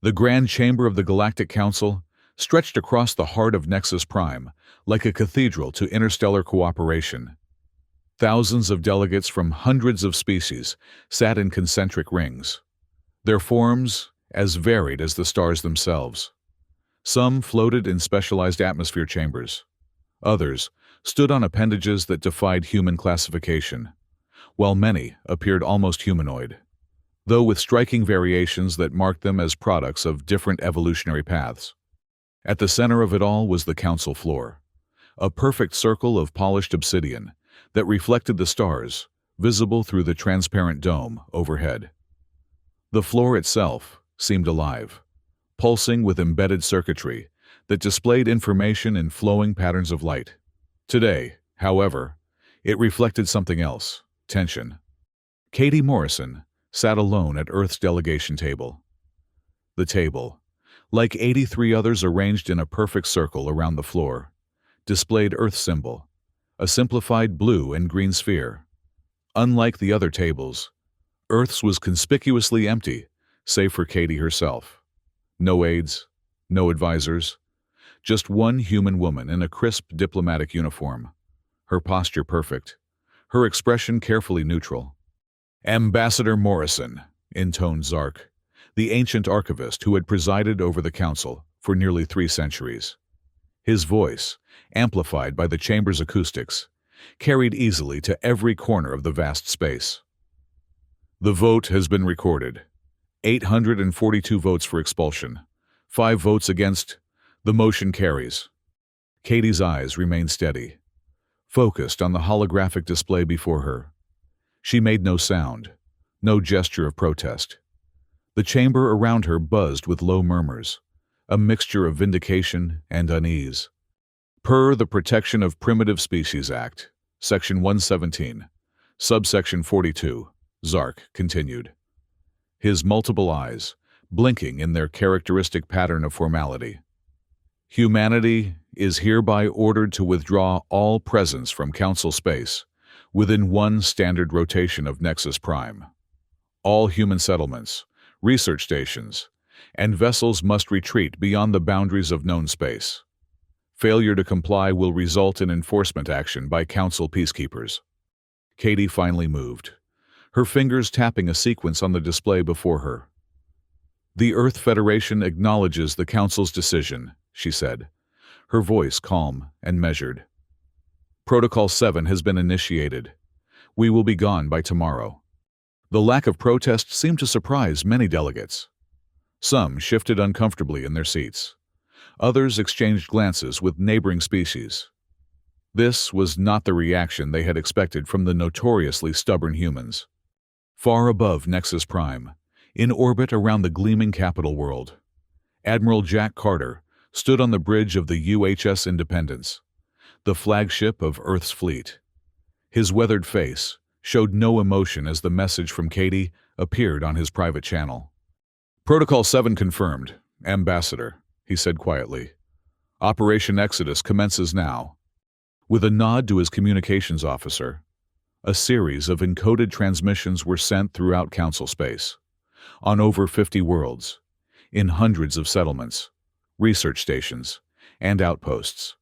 The Grand Chamber of the Galactic Council stretched across the heart of Nexus Prime like a cathedral to interstellar cooperation. Thousands of delegates from hundreds of species sat in concentric rings, their forms as varied as the stars themselves. Some floated in specialized atmosphere chambers. Others stood on appendages that defied human classification, while many appeared almost humanoid, though with striking variations that marked them as products of different evolutionary paths. At the center of it all was the council floor, a perfect circle of polished obsidian that reflected the stars, visible through the transparent dome overhead. The floor itself seemed alive, pulsing with embedded circuitry that displayed information in flowing patterns of light. Today, however, it reflected something else: tension. Katie Morrison sat alone at Earth's delegation table. The table, like 83 others arranged in a perfect circle around the floor, displayed Earth's symbol, a simplified blue and green sphere. Unlike the other tables, Earth's was conspicuously empty, save for Katie herself. No aides, no advisors, just one human woman in a crisp diplomatic uniform, her posture perfect, her expression carefully neutral. "Ambassador Morrison," intoned Zark, the ancient archivist who had presided over the council for nearly 3 centuries. His voice, amplified by the chamber's acoustics, carried easily to every corner of the vast space. "The vote has been recorded. 842 votes for expulsion, 5 votes against. The motion carries." Katie's eyes remained steady, focused on the holographic display before her. She made no sound, no gesture of protest. The chamber around her buzzed with low murmurs, a mixture of vindication and unease. Per the Protection of Primitive Species Act, Section 117, Subsection 42, Zark continued, his multiple eyes blinking in their characteristic pattern of formality. "Humanity is hereby ordered to withdraw all presence from Council space within 1 standard rotation of Nexus Prime. All human settlements, research stations, and vessels must retreat beyond the boundaries of known space. Failure to comply will result in enforcement action by Council peacekeepers." Katie finally moved, her fingers tapping a sequence on the display before her. "The Earth Federation acknowledges the Council's decision," she said, her voice calm and measured. "Protocol 7 has been initiated. We will be gone by tomorrow." The lack of protest seemed to surprise many delegates. Some shifted uncomfortably in their seats. Others exchanged glances with neighboring species. This was not the reaction they had expected from the notoriously stubborn humans. Far above Nexus Prime, in orbit around the gleaming capital world, Admiral Jack Carter stood on the bridge of the UHS Independence, the flagship of Earth's fleet. His weathered face showed no emotion as the message from Katie appeared on his private channel. "Protocol 7 confirmed, Ambassador," he said quietly. "Operation Exodus commences now." With a nod to his communications officer, a series of encoded transmissions were sent throughout Council space, on over 50 worlds, in hundreds of settlements, research stations, and outposts.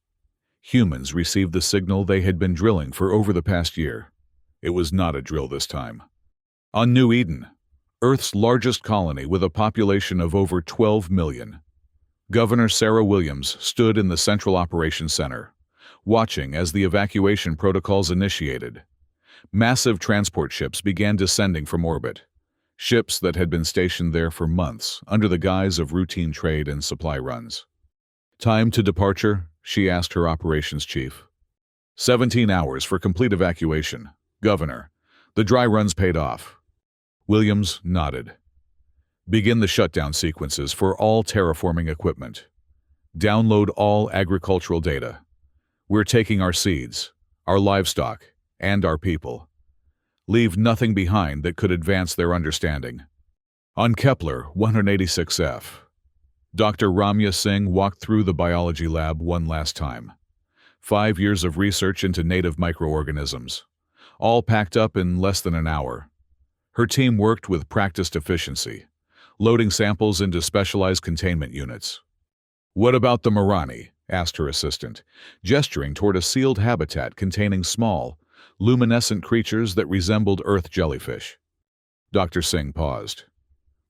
Humans received the signal they had been drilling for over the past year. It was not a drill this time. On New Eden, Earth's largest colony with a population of over 12 million, Governor Sarah Williams stood in the Central Operations Center, watching as the evacuation protocols initiated. Massive transport ships began descending from orbit, ships that had been stationed there for months under the guise of routine trade and supply runs. "Time to departure?" she asked her operations chief. 17 hours for complete evacuation, Governor. The dry runs paid off." Williams nodded. "Begin the shutdown sequences for all terraforming equipment. Download all agricultural data. We're taking our seeds, our livestock, and our people. Leave nothing behind that could advance their understanding." On Kepler 186F, Dr. Ramya Singh walked through the biology lab one last time. 5 years of research into native microorganisms, all packed up in less than an hour. Her team worked with practiced efficiency, loading samples into specialized containment units. "What about the Marani?" asked her assistant, gesturing toward a sealed habitat containing small, luminescent creatures that resembled Earth jellyfish. Dr. Singh paused.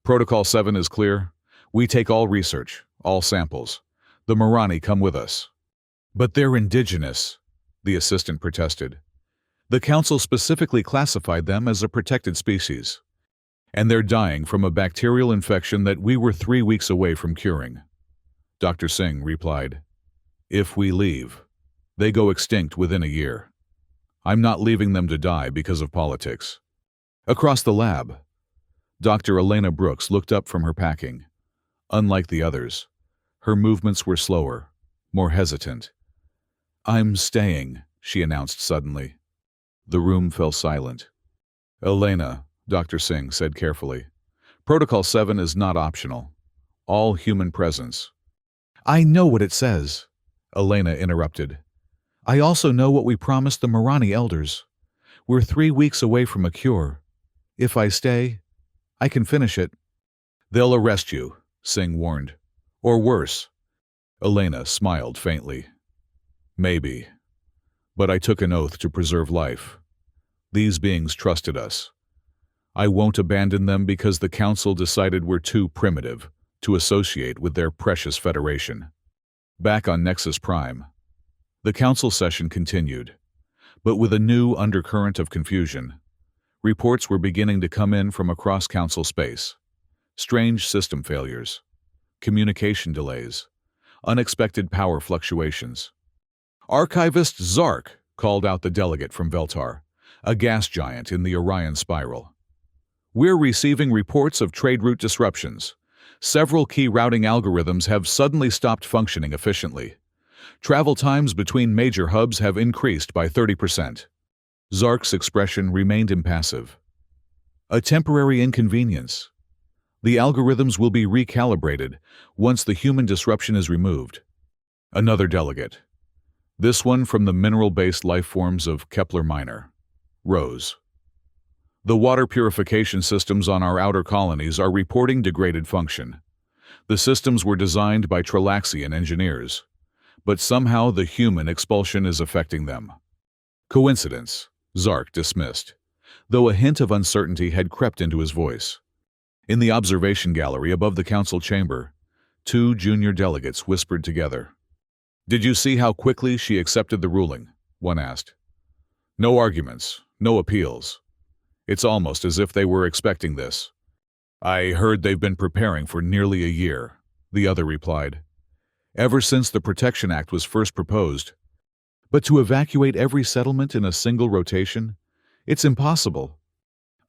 "Protocol 7 is clear. We take all research, all samples. The Marani come with us." "But they're indigenous," the assistant protested. "The council specifically classified them as a protected species. And they're dying from a bacterial infection that we were 3 weeks away from curing." Dr. Singh replied, "If we leave, they go extinct within a year. I'm not leaving them to die because of politics." Across the lab, Dr. Elena Brooks looked up from her packing. Unlike the others, her movements were slower, more hesitant. "I'm staying," she announced suddenly. The room fell silent. "Elena," Dr. Singh said carefully, "Protocol 7 is not optional. All human presence." "I know what it says," Elena interrupted. "I also know what we promised the Marani elders. We're 3 weeks away from a cure. If I stay, I can finish it." "They'll arrest you," Singh warned. "Or worse." Elena smiled faintly. "Maybe. But I took an oath to preserve life. These beings trusted us. I won't abandon them because the council decided we're too primitive to associate with their precious federation." Back on Nexus Prime, the council session continued, but with a new undercurrent of confusion. Reports were beginning to come in from across council space. Strange system failures, communication delays, unexpected power fluctuations. "Archivist Zark," called out the delegate from Veltar, a gas giant in the Orion spiral. "We're receiving reports of trade route disruptions. Several key routing algorithms have suddenly stopped functioning efficiently. Travel times between major hubs have increased by 30%. Zark's expression remained impassive. "A temporary inconvenience. The algorithms will be recalibrated once the human disruption is removed." Another delegate, this one from the mineral-based life forms of Kepler Minor, rose. "The water purification systems on our outer colonies are reporting degraded function. The systems were designed by Trilaxian engineers, but somehow the human expulsion is affecting them." "Coincidence," Zark dismissed, though a hint of uncertainty had crept into his voice. In the observation gallery above the council chamber, 2 junior delegates whispered together. "Did you see how quickly she accepted the ruling?" one asked. "No arguments, no appeals. It's almost as if they were expecting this." "I heard they've been preparing for nearly a year," the other replied. "Ever since the Protection Act was first proposed. But to evacuate every settlement in a single rotation? It's impossible.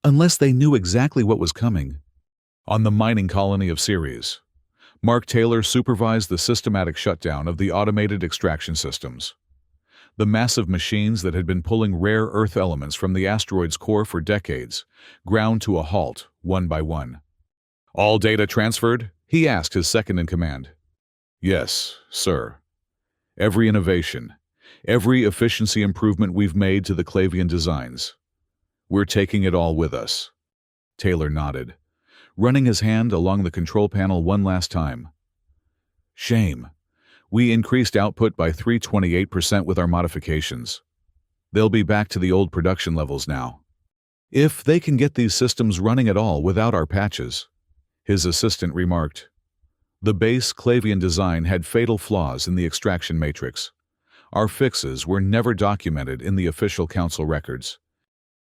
Unless they knew exactly what was coming." On the mining colony of Ceres, Mark Taylor supervised the systematic shutdown of the automated extraction systems. The massive machines that had been pulling rare Earth elements from the asteroid's core for decades ground to a halt, one by one. "All data transferred?" he asked his second-in-command. "Yes, sir. Every innovation, every efficiency improvement we've made to the Clavian designs. We're taking it all with us." Taylor nodded, running his hand along the control panel one last time. "Shame. We increased output by 328% with our modifications. They'll be back to the old production levels now. If they can get these systems running at all without our patches," his assistant remarked. The base Clavian design had fatal flaws in the extraction matrix. Our fixes were never documented in the official council records.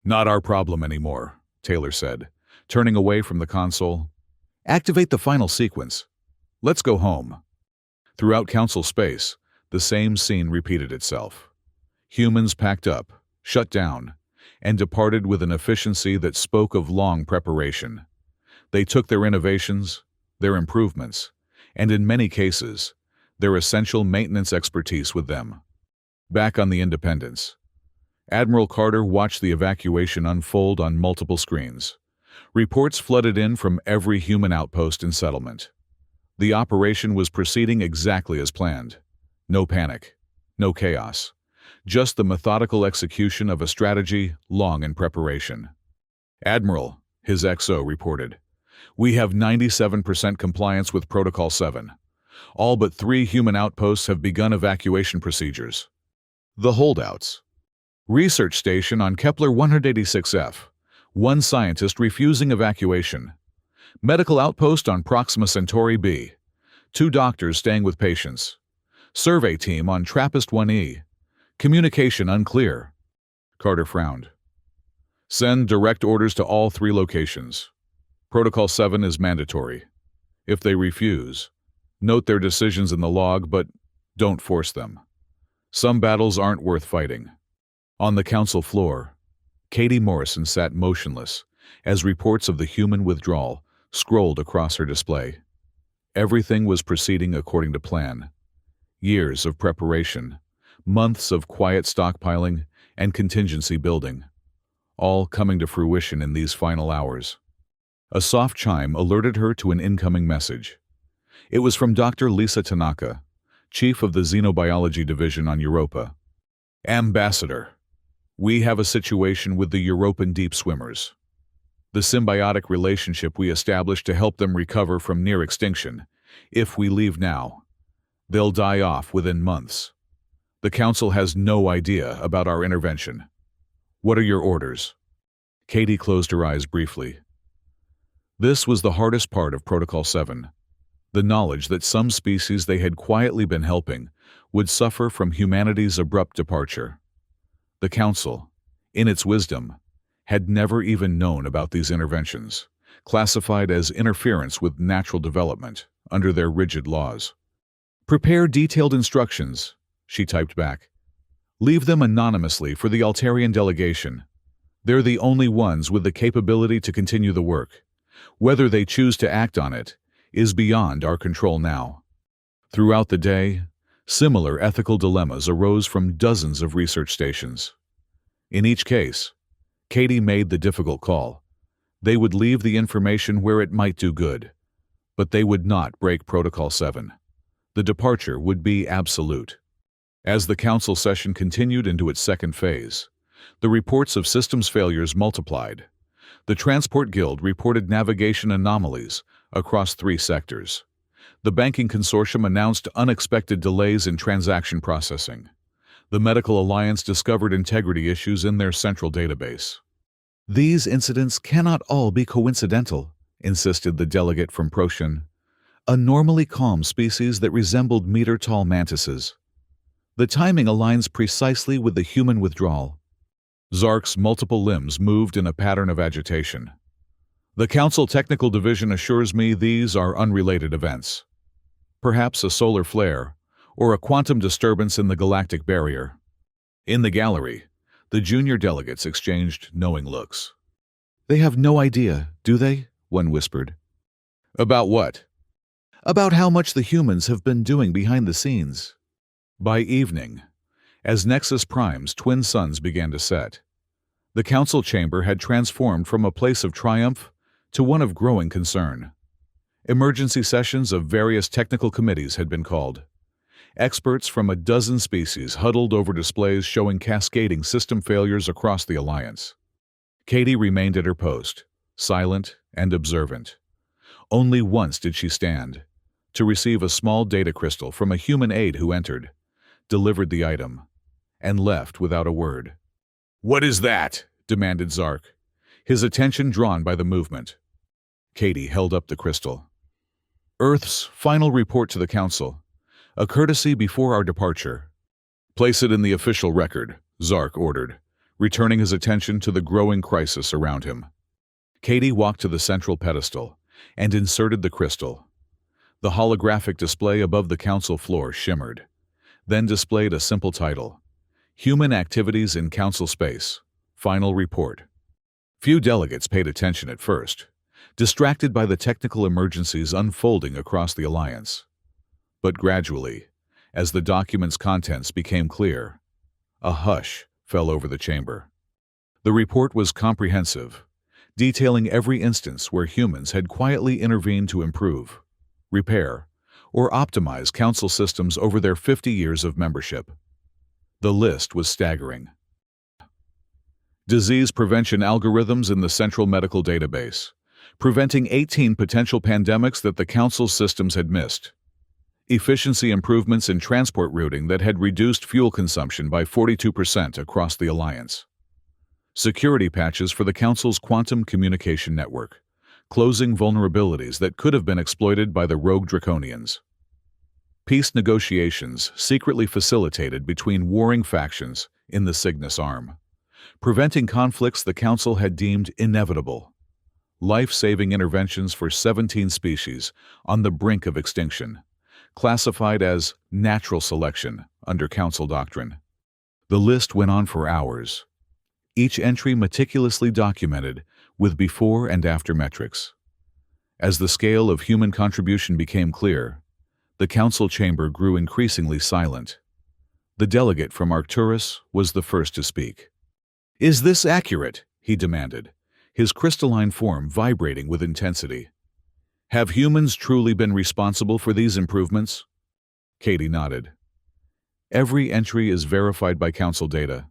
"Not our problem anymore," Taylor said, turning away from the console. "Activate the final sequence. Let's go home." Throughout council space, the same scene repeated itself. Humans packed up, shut down, and departed with an efficiency that spoke of long preparation. They took their innovations, their improvements, and in many cases, their essential maintenance expertise with them. Back on the Independence, Admiral Carter watched the evacuation unfold on multiple screens. Reports flooded in from every human outpost and settlement. The operation was proceeding exactly as planned. No panic, no chaos, just the methodical execution of a strategy long in preparation. "Admiral," his XO reported, We have 97% compliance with Protocol 7. All but 3 human outposts have begun evacuation procedures. The holdouts. Research station on Kepler 186F. 1 scientist refusing evacuation. Medical outpost on Proxima Centauri B. 2 doctors staying with patients. Survey team on TRAPPIST-1E. Communication unclear. Carter frowned. Send direct orders to all 3 locations. Protocol 7 is mandatory. If they refuse, note their decisions in the log, but don't force them. Some battles aren't worth fighting. On the council floor, Katie Morrison sat motionless as reports of the human withdrawal scrolled across her display. Everything was proceeding according to plan. Years of preparation, months of quiet stockpiling and contingency building, all coming to fruition in these final hours. A soft chime alerted her to an incoming message. It was from Dr. Lisa Tanaka, chief of the Xenobiology Division on Europa. Ambassador, we have a situation with the Europan deep swimmers. The symbiotic relationship we established to help them recover from near extinction. If we leave now, they'll die off within months. The Council has no idea about our intervention. What are your orders? Katie closed her eyes briefly. This was the hardest part of Protocol 7, the knowledge that some species they had quietly been helping would suffer from humanity's abrupt departure. The Council, in its wisdom, had never even known about these interventions, classified as interference with natural development under their rigid laws. Prepare detailed instructions, she typed back. Leave them anonymously for the Altarian delegation. They're the only ones with the capability to continue the work. Whether they choose to act on it is beyond our control now. Throughout the day, similar ethical dilemmas arose from dozens of research stations. In each case, Katie made the difficult call. They would leave the information where it might do good, but they would not break Protocol 7. The departure would be absolute. As the council session continued into its second phase, the reports of systems failures multiplied. The Transport Guild reported navigation anomalies across 3 sectors. The Banking Consortium announced unexpected delays in transaction processing. The Medical Alliance discovered integrity issues in their central database. These incidents cannot all be coincidental, insisted the delegate from Procyon, a normally calm species that resembled meter-tall mantises. The timing aligns precisely with the human withdrawal. Zark's multiple limbs moved in a pattern of agitation. The Council Technical Division assures me these are unrelated events. Perhaps a solar flare, or a quantum disturbance in the galactic barrier. In the gallery, the junior delegates exchanged knowing looks. They have no idea, do they? One whispered. About what? About how much the humans have been doing behind the scenes. By evening, as Nexus Prime's twin suns began to set, the council chamber had transformed from a place of triumph to one of growing concern. Emergency sessions of various technical committees had been called. Experts from a dozen species huddled over displays showing cascading system failures across the Alliance. Katie remained at her post, silent and observant. Only once did she stand, to receive a small data crystal from a human aide who entered, delivered the item, and left without a word. "What is that?" demanded Zark, his attention drawn by the movement. Katie held up the crystal. "Earth's final report to the Council, a courtesy before our departure." "Place it in the official record," Zark ordered, returning his attention to the growing crisis around him. Katie walked to the central pedestal and inserted the crystal. The holographic display above the council floor shimmered, then displayed a simple title: Human Activities in Council Space, Final Report. Few delegates paid attention at first, distracted by the technical emergencies unfolding across the Alliance. But gradually, as the document's contents became clear, a hush fell over the chamber. The report was comprehensive, detailing every instance where humans had quietly intervened to improve, repair, or optimize council systems over their 50 years of membership. The list was staggering. Disease prevention algorithms in the Central Medical Database, preventing 18 potential pandemics that the Council's systems had missed. Efficiency improvements in transport routing that had reduced fuel consumption by 42% across the Alliance. Security patches for the Council's quantum communication network, closing vulnerabilities that could have been exploited by the rogue Draconians. Peace negotiations secretly facilitated between warring factions in the Cygnus Arm, preventing conflicts the Council had deemed inevitable. Life-saving interventions for 17 species on the brink of extinction, classified as natural selection under Council doctrine. The list went on for hours, each entry meticulously documented with before and after metrics. As the scale of human contribution became clear, the Council chamber grew increasingly silent. The delegate from Arcturus was the first to speak. "Is this accurate?" he demanded, his crystalline form vibrating with intensity. "Have humans truly been responsible for these improvements?" Katie nodded. "Every entry is verified by Council data,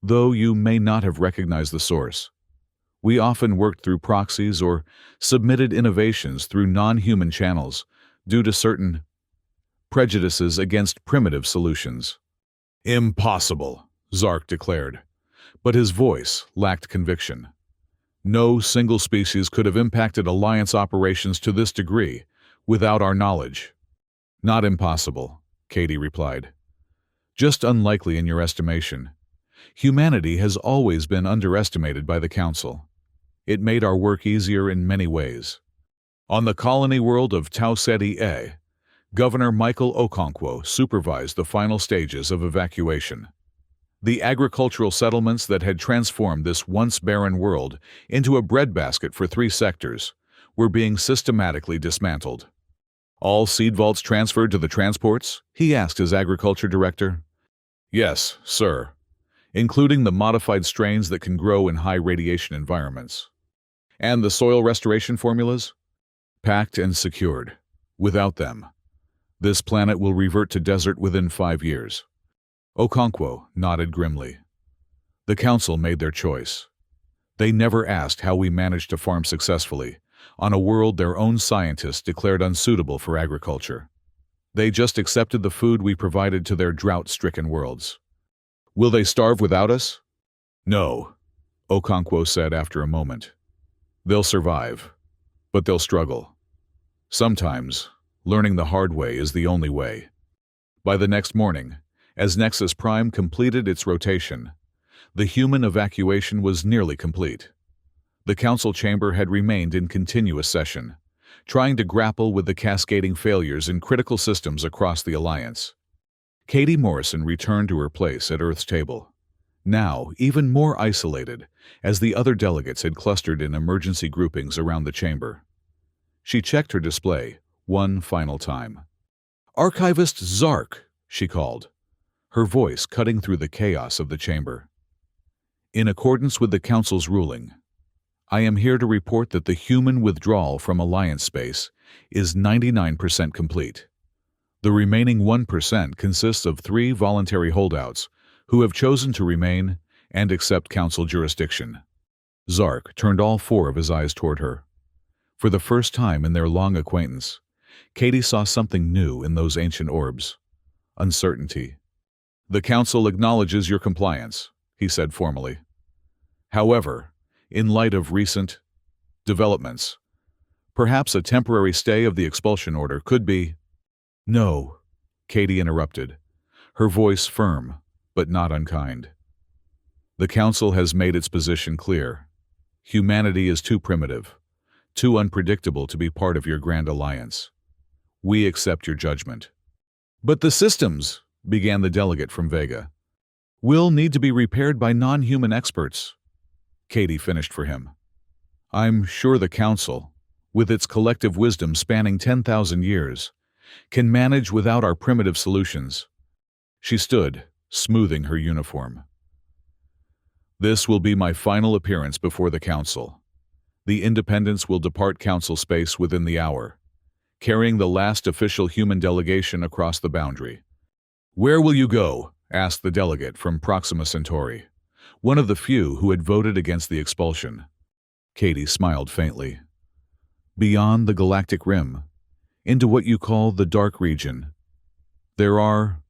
though you may not have recognized the source. We often worked through proxies or submitted innovations through non-human channels due to certain prejudices against primitive solutions." "Impossible," Zark declared, but his voice lacked conviction. "No single species could have impacted Alliance operations to this degree without our knowledge." "Not impossible," Katie replied. "Just unlikely in your estimation. Humanity has always been underestimated by the Council. It made our work easier in many ways." On the colony world of Tau Ceti A, Governor Michael Okonkwo supervised the final stages of evacuation. The agricultural settlements that had transformed this once barren world into a breadbasket for 3 sectors were being systematically dismantled. "All seed vaults transferred to the transports?" he asked his agriculture director. "Yes, sir, including the modified strains that can grow in high radiation environments." "And the soil restoration formulas?" "Packed and secured. Without them, this planet will revert to desert within 5 years." Okonkwo nodded grimly. The Council made their choice. They never asked how we managed to farm successfully on a world their own scientists declared unsuitable for agriculture. They just accepted the food we provided to their drought-stricken worlds. "Will they starve without us?" "No," Okonkwo said after a moment. "They'll survive, but they'll struggle. Sometimes, learning the hard way is the only way." By the next morning, as Nexus Prime completed its rotation, the human evacuation was nearly complete. The Council chamber had remained in continuous session, trying to grapple with the cascading failures in critical systems across the Alliance. Katie Morrison returned to her place at Earth's table, now even more isolated as the other delegates had clustered in emergency groupings around the chamber. She checked her display one final time. "Archivist Zark," she called, her voice cutting through the chaos of the chamber. "In accordance with the Council's ruling, I am here to report that the human withdrawal from Alliance space is 99% complete. The remaining 1% consists of 3 voluntary holdouts who have chosen to remain and accept Council jurisdiction." Zark turned all 4 of his eyes toward her. For the first time in their long acquaintance, Katie saw something new in those ancient orbs: uncertainty. "The Council acknowledges your compliance," he said formally. "However, in light of recent developments, perhaps a temporary stay of the expulsion order could be—" "No," Katie interrupted, her voice firm but not unkind. "The Council has made its position clear. Humanity is too primitive, too unpredictable to be part of your grand alliance. We accept your judgment." "But the systems," began the delegate from Vega, "will need to be repaired by non-human experts." Katie finished for him. "I'm sure the Council, with its collective wisdom spanning 10,000 years, can manage without our primitive solutions." She stood, smoothing her uniform. "This will be my final appearance before the Council. The Independents will depart Council space within the hour, carrying the last official human delegation across the boundary." "Where will you go?" asked the delegate from Proxima Centauri, one of the few who had voted against the expulsion. Katie smiled faintly. beyond the galactic rim, into what you call the dark region. There are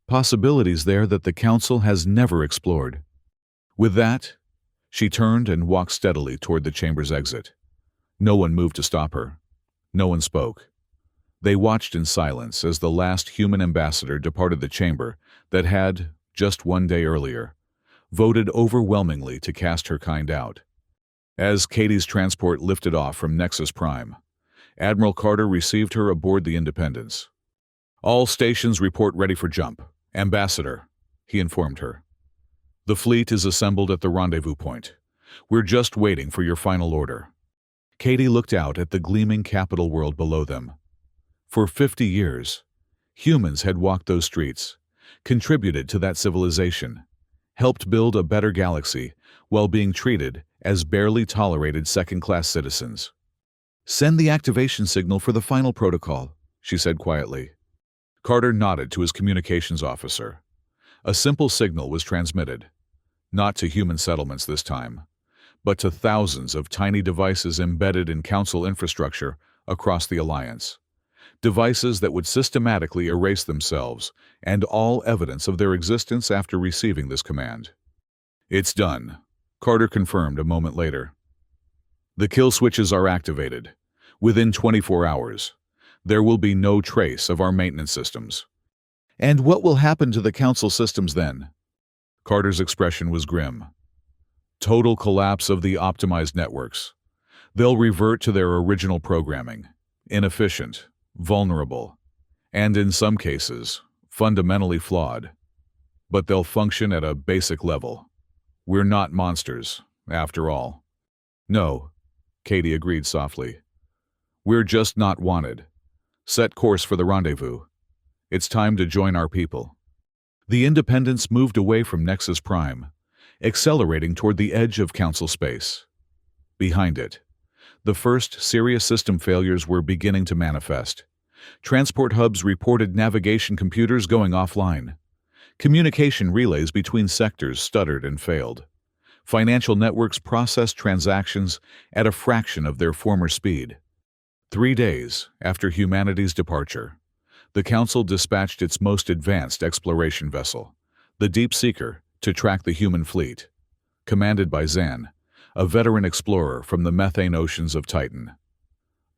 possibilities there that the Council has never explored. With that, she turned and walked steadily toward the chamber's exit. No one moved to stop her. No one spoke. They watched in silence as the last human ambassador departed the chamber that had, just one day earlier, voted overwhelmingly to cast her kind out. As Katie's transport lifted off from Nexus Prime, Admiral Carter received her aboard the Independence. "All stations report ready for jump, Ambassador," he informed her. "The fleet is assembled at the rendezvous point. We're just waiting for your final order." Katie looked out at the gleaming capital world below them. For 50 years, humans had walked those streets, contributed to that civilization, helped build a better galaxy while being treated as barely tolerated second-class citizens. "Send the activation signal for the final protocol," she said quietly. Carter nodded to his communications officer. A simple signal was transmitted, not to human settlements this time, but to thousands of tiny devices embedded in Council infrastructure across the Alliance. Devices that would systematically erase themselves and all evidence of their existence after receiving this command. "It's done," Carter confirmed a moment later. "The kill switches are activated. Within 24 hours, there will be no trace of our maintenance systems." "And what will happen to the Council systems then?" Carter's expression was grim. "Total collapse of the optimized networks. They'll revert to their original programming, inefficient, vulnerable, and in some cases, fundamentally flawed. But they'll function at a basic level. We're not monsters, after all." "No," Katie agreed softly. "We're just not wanted. Set course for the rendezvous. It's time to join our people." The Independence moved away from Nexus Prime, accelerating toward the edge of Council space. Behind it, the first serious system failures were beginning to manifest. Transport hubs reported navigation computers going offline. Communication relays between sectors stuttered and failed. Financial networks processed transactions at a fraction of their former speed. 3 days after humanity's departure, the Council dispatched its most advanced exploration vessel, the Deep Seeker, to track the human fleet, commanded by Zan, a veteran explorer from the methane oceans of Titan.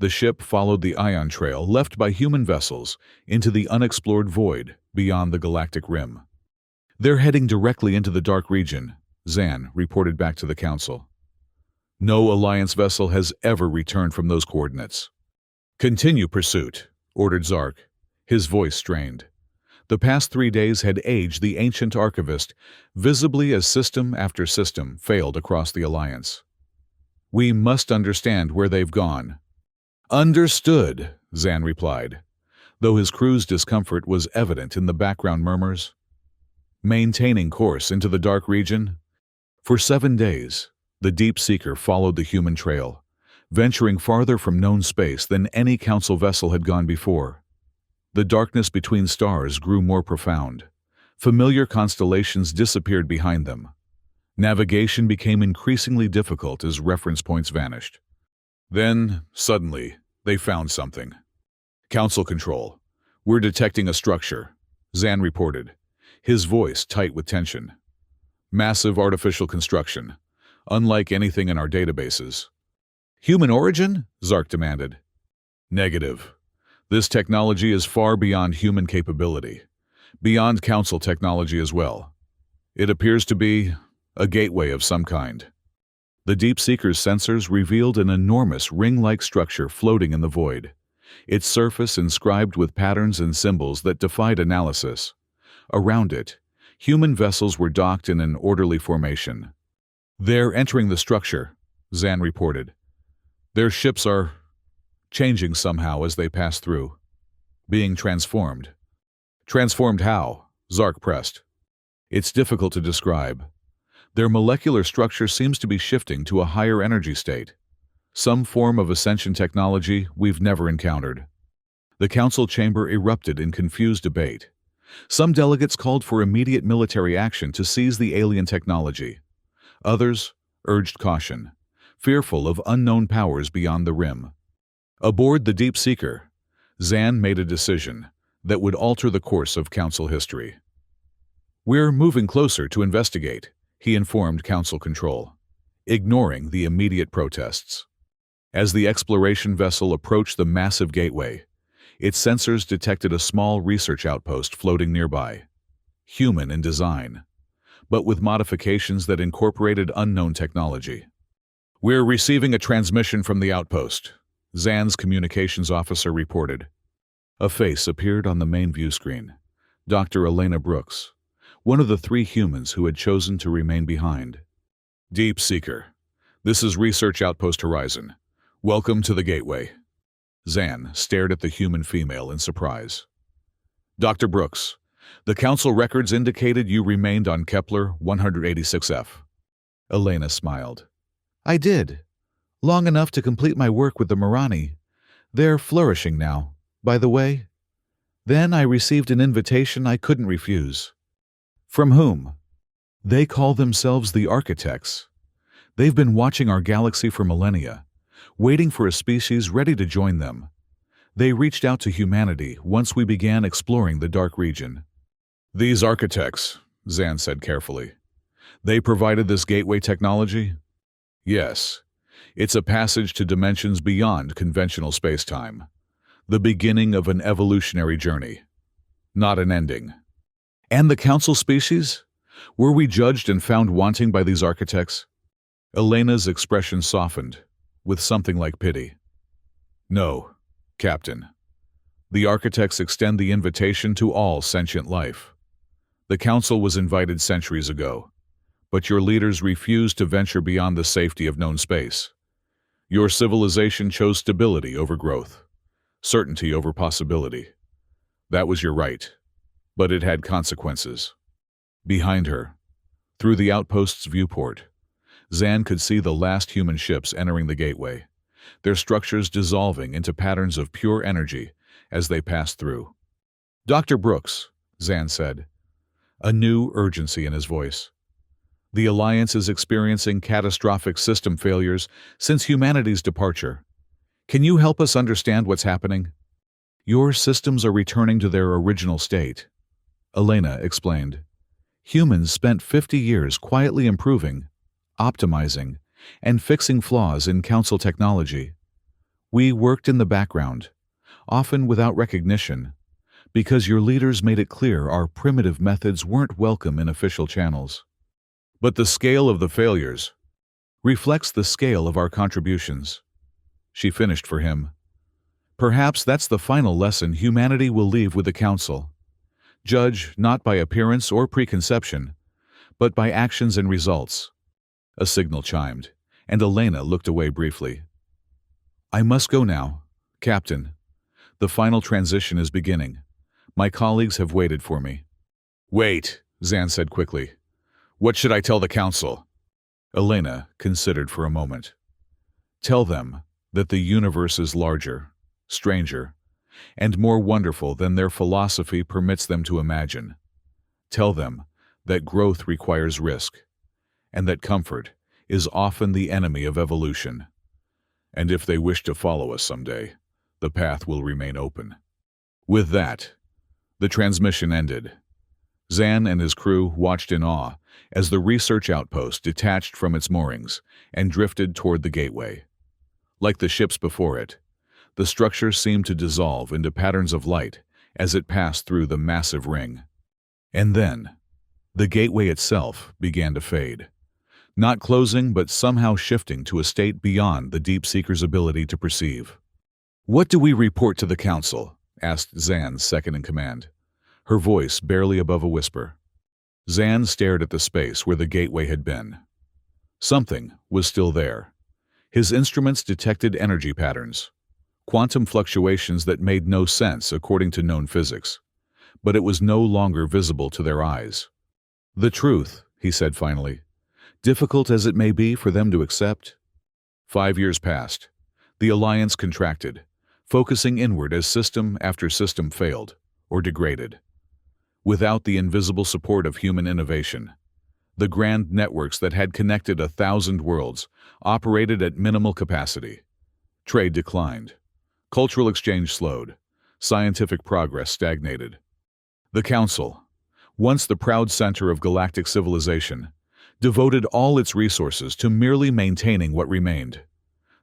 The ship followed the ion trail left by human vessels into the unexplored void beyond the galactic rim. "They're heading directly into the dark region," Zan reported back to the Council. "No Alliance vessel has ever returned from those coordinates." "Continue pursuit," ordered Zark, his voice strained. The past 3 days had aged the ancient archivist visibly as system after system failed across the Alliance. "We must understand where they've gone." "Understood," Zan replied, though his crew's discomfort was evident in the background murmurs. Maintaining course into the dark region. For 7 days, the Deep Seeker followed the human trail, venturing farther from known space than any Council vessel had gone before. The darkness between stars grew more profound. Familiar constellations disappeared behind them. Navigation became increasingly difficult as reference points vanished. Then, suddenly, they found something. "Council control. We're detecting a structure," Zan reported, his voice tight with tension. "Massive artificial construction, unlike anything in our databases." "Human origin?" Zark demanded. "Negative. This technology is far beyond human capability, beyond Council technology as well. It appears to be a gateway of some kind." The Deep Seeker's sensors revealed an enormous ring-like structure floating in the void, its surface inscribed with patterns and symbols that defied analysis. Around it, human vessels were docked in an orderly formation. "They're entering the structure," Zan reported. "Their ships are changing somehow as they pass through. Being transformed." "Transformed how?" Zark pressed. "It's difficult to describe. Their molecular structure seems to be shifting to a higher energy state, some form of ascension technology we've never encountered." The Council chamber erupted in confused debate. Some delegates called for immediate military action to seize the alien technology. Others urged caution, fearful of unknown powers beyond the rim. Aboard the Deep Seeker, Zan made a decision that would alter the course of Council history. "We're moving closer to investigate," he informed Council Control, ignoring the immediate protests. As the exploration vessel approached the massive gateway, its sensors detected a small research outpost floating nearby, human in design, but with modifications that incorporated unknown technology. "We're receiving a transmission from the outpost," Zan's communications officer reported. A face appeared on the main view screen. Dr. Elena Brooks, one of the 3 humans who had chosen to remain behind. "Deep Seeker, this is Research Outpost Horizon. Welcome to the Gateway." Zan stared at the human female in surprise. "Dr. Brooks, the Council records indicated you remained on Kepler 186F. Elena smiled. "I did. Long enough to complete my work with the Marani. They're flourishing now, by the way. Then I received an invitation I couldn't refuse." "From whom?" "They call themselves the Architects. They've been watching our galaxy for millennia, waiting for a species ready to join them. They reached out to humanity once we began exploring the dark region." "These Architects," Zan said carefully, "they provided this gateway technology?" "Yes. It's a passage to dimensions beyond conventional space-time. The beginning of an evolutionary journey, not an ending." "And the Council species? Were we judged and found wanting by these Architects?" Elena's expression softened, with something like pity. "No, Captain. The Architects extend the invitation to all sentient life. The Council was invited centuries ago, but your leaders refused to venture beyond the safety of known space. Your civilization chose stability over growth, certainty over possibility. That was your right, but it had consequences." Behind her, through the outpost's viewport, Zan could see the last human ships entering the gateway, their structures dissolving into patterns of pure energy as they passed through. "Dr. Brooks," Zan said, a new urgency in his voice. "The Alliance is experiencing catastrophic system failures since humanity's departure. Can you help us understand what's happening?" "Your systems are returning to their original state," Elena explained. "Humans spent 50 years quietly improving, optimizing, and fixing flaws in Council technology. We worked in the background, often without recognition, because your leaders made it clear our primitive methods weren't welcome in official channels. But the scale of the failures reflects the scale of our contributions." She finished for him. "Perhaps that's the final lesson humanity will leave with the Council. Judge not by appearance or preconception, but by actions and results." A signal chimed, and Elena looked away briefly. "I must go now, Captain. The final transition is beginning. My colleagues have waited for me." "Wait," Zan said quickly. "What should I tell the Council?" Elena considered for a moment. "Tell them that the universe is larger, stranger, and more wonderful than their philosophy permits them to imagine. Tell them that growth requires risk, and that comfort is often the enemy of evolution. And if they wish to follow us someday, the path will remain open." With that, the transmission ended. Zan and his crew watched in awe as the research outpost detached from its moorings and drifted toward the gateway. Like the ships before it, the structure seemed to dissolve into patterns of light as it passed through the massive ring. And then, the gateway itself began to fade, not closing but somehow shifting to a state beyond the Deep Seeker's ability to perceive. "What do we report to the Council?" asked Zan's second-in-command, her voice barely above a whisper. Zan stared at the space where the gateway had been. Something was still there. His instruments detected energy patterns, quantum fluctuations that made no sense according to known physics, but it was no longer visible to their eyes. "The truth," he said finally, "difficult as it may be for them to accept." 5 years passed. The Alliance contracted, focusing inward as system after system failed or degraded. Without the invisible support of human innovation, the grand networks that had connected 1,000 worlds operated at minimal capacity. Trade declined. Cultural exchange slowed. Scientific progress stagnated. The Council, once the proud center of galactic civilization, devoted all its resources to merely maintaining what remained.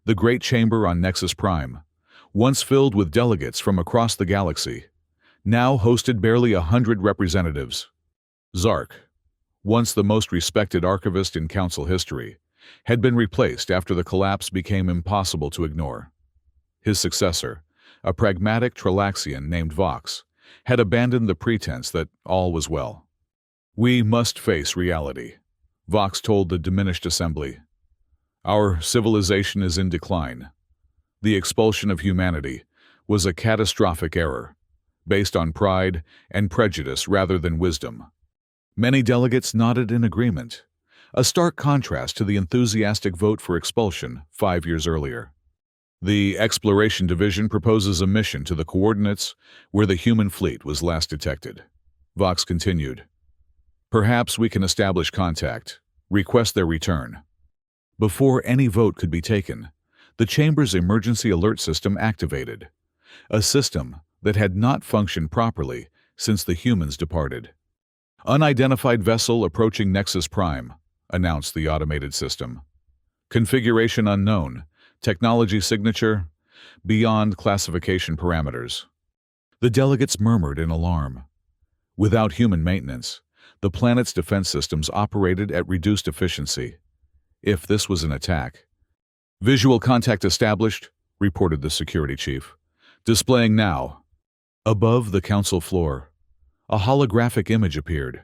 The Great Chamber on Nexus Prime, once filled with delegates from across the galaxy, now hosted barely 100 representatives. Zark, once the most respected archivist in Council history, had been replaced after the collapse became impossible to ignore. His successor, a pragmatic Tralaxian named Vox, had abandoned the pretense that all was well. "We must face reality," Vox told the diminished assembly. "Our civilization is in decline. The expulsion of humanity was a catastrophic error, based on pride and prejudice rather than wisdom." Many delegates nodded in agreement, a stark contrast to the enthusiastic vote for expulsion 5 years earlier. The Exploration Division proposes a mission to the coordinates where the human fleet was last detected. Vox continued. "Perhaps we can establish contact, request their return." Before any vote could be taken, the Chamber's emergency alert system activated, a system that had not functioned properly since the humans departed. "Unidentified vessel approaching Nexus Prime," announced the automated system. "Configuration unknown. Technology signature beyond classification parameters." The delegates murmured in alarm. Without human maintenance, the planet's defense systems operated at reduced efficiency. If this was an attack. "Visual contact established," reported the security chief. "Displaying now." Above the council floor, a holographic image appeared.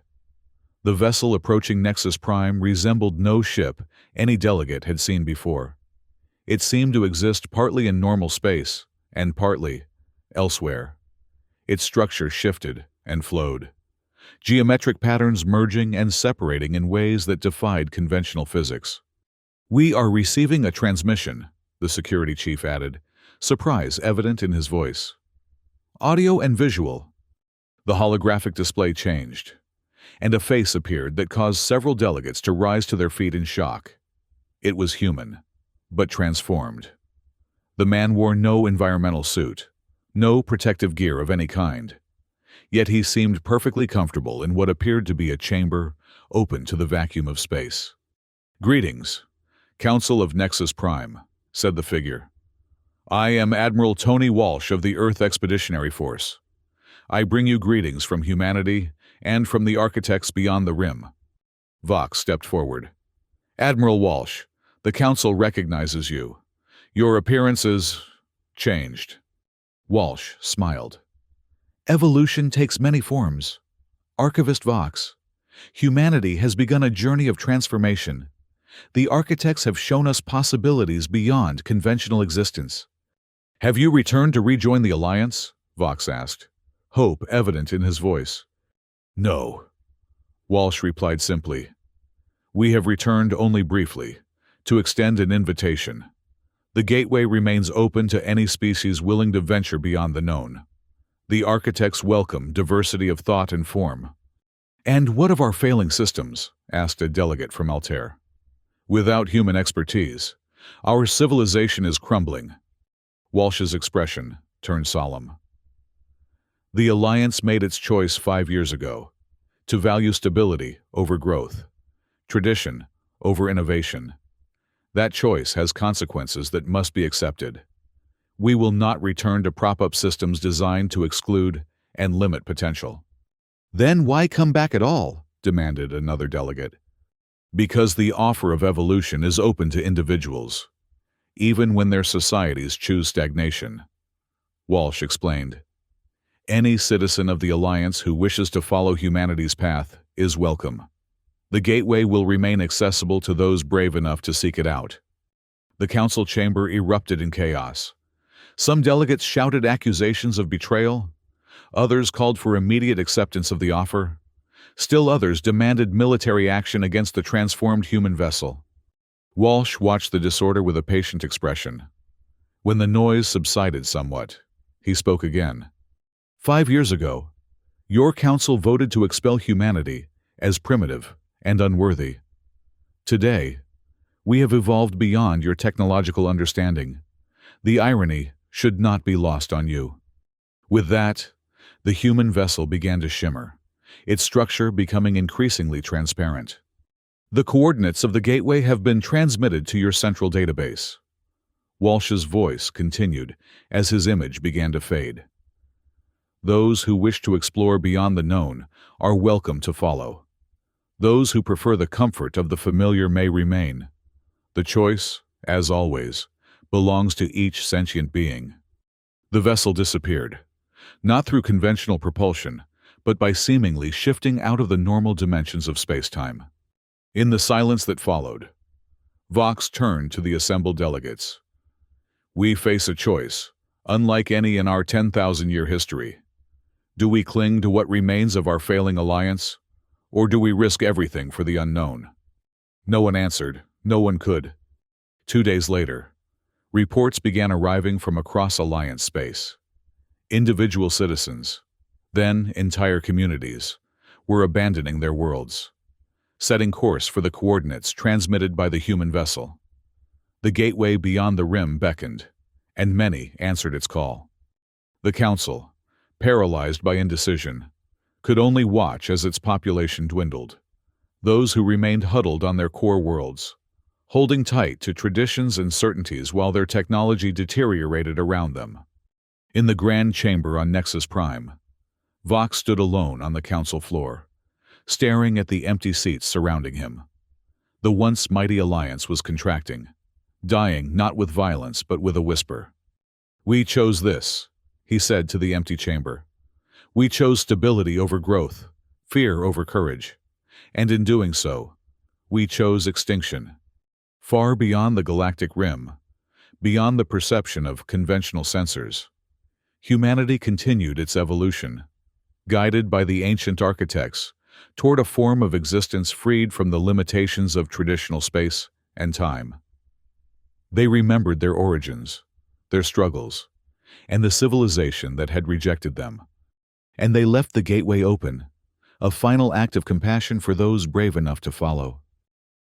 The vessel approaching Nexus Prime resembled no ship any delegate had seen before. It seemed to exist partly in normal space and partly elsewhere. Its structure shifted and flowed, geometric patterns merging and separating in ways that defied conventional physics. "We are receiving a transmission," the security chief added, surprise evident in his voice. "Audio and visual." The holographic display changed, and a face appeared that caused several delegates to rise to their feet in shock. It was human, but transformed. The man wore no environmental suit, no protective gear of any kind. Yet he seemed perfectly comfortable in what appeared to be a chamber open to the vacuum of space. "Greetings, Council of Nexus Prime," said the figure. "I am Admiral Tony Walsh of the Earth Expeditionary Force. I bring you greetings from humanity and from the architects beyond the rim." Vox stepped forward. "Admiral Walsh, the Council recognizes you. Your appearance is changed." Walsh smiled. "Evolution takes many forms. Archivist Vox, humanity has begun a journey of transformation. The architects have shown us possibilities beyond conventional existence." "Have you returned to rejoin the Alliance?" Vox asked, hope evident in his voice. "No," Walsh replied simply. "We have returned only briefly, to extend an invitation. The gateway remains open to any species willing to venture beyond the known. The architects welcome diversity of thought and form." "And what of our failing systems?" asked a delegate from Altair. "Without human expertise, our civilization is crumbling." Walsh's expression turned solemn. "The Alliance made its choice 5 years ago, to value stability over growth, tradition over innovation. That choice has consequences that must be accepted. We will not return to prop up systems designed to exclude and limit potential." "Then why come back at all?" demanded another delegate. "Because the offer of evolution is open to individuals, even when their societies choose stagnation," Walsh explained. "Any citizen of the Alliance who wishes to follow humanity's path is welcome. The gateway will remain accessible to those brave enough to seek it out." The council chamber erupted in chaos. Some delegates shouted accusations of betrayal. Others called for immediate acceptance of the offer. Still others demanded military action against the transformed human vessel. Walsh watched the disorder with a patient expression. When the noise subsided somewhat, he spoke again. 5 years ago, your council voted to expel humanity as primitive and unworthy. Today, we have evolved beyond your technological understanding. The irony should not be lost on you. With that, the human vessel began to shimmer, its structure becoming increasingly transparent. The coordinates of the gateway have been transmitted to your central database. Walsh's voice continued as his image began to fade. Those who wish to explore beyond the known are welcome to follow. Those who prefer the comfort of the familiar may remain. The choice, as always, belongs to each sentient being. The vessel disappeared, not through conventional propulsion, but by seemingly shifting out of the normal dimensions of space-time. In the silence that followed, Vox turned to the assembled delegates. We face a choice, unlike any in our 10,000-year history. Do we cling to what remains of our failing alliance, or do we risk everything for the unknown? No one answered, no one could. 2 days later, reports began arriving from across Alliance space. Individual citizens, then entire communities, were abandoning their worlds, setting course for the coordinates transmitted by the human vessel. The gateway beyond the rim beckoned, and many answered its call. The Council, paralyzed by indecision, could only watch as its population dwindled. Those who remained huddled on their core worlds, holding tight to traditions and certainties while their technology deteriorated around them. In the grand chamber on Nexus Prime, Vox stood alone on the council floor, staring at the empty seats surrounding him. The once mighty alliance was contracting, dying not with violence but with a whisper. We chose this, he said to the empty chamber. We chose stability over growth, fear over courage, and in doing so, we chose extinction. Far beyond the galactic rim, beyond the perception of conventional sensors, humanity continued its evolution, guided by the ancient architects toward a form of existence freed from the limitations of traditional space and time. They remembered their origins, their struggles, and the civilization that had rejected them. And they left the gateway open, a final act of compassion for those brave enough to follow.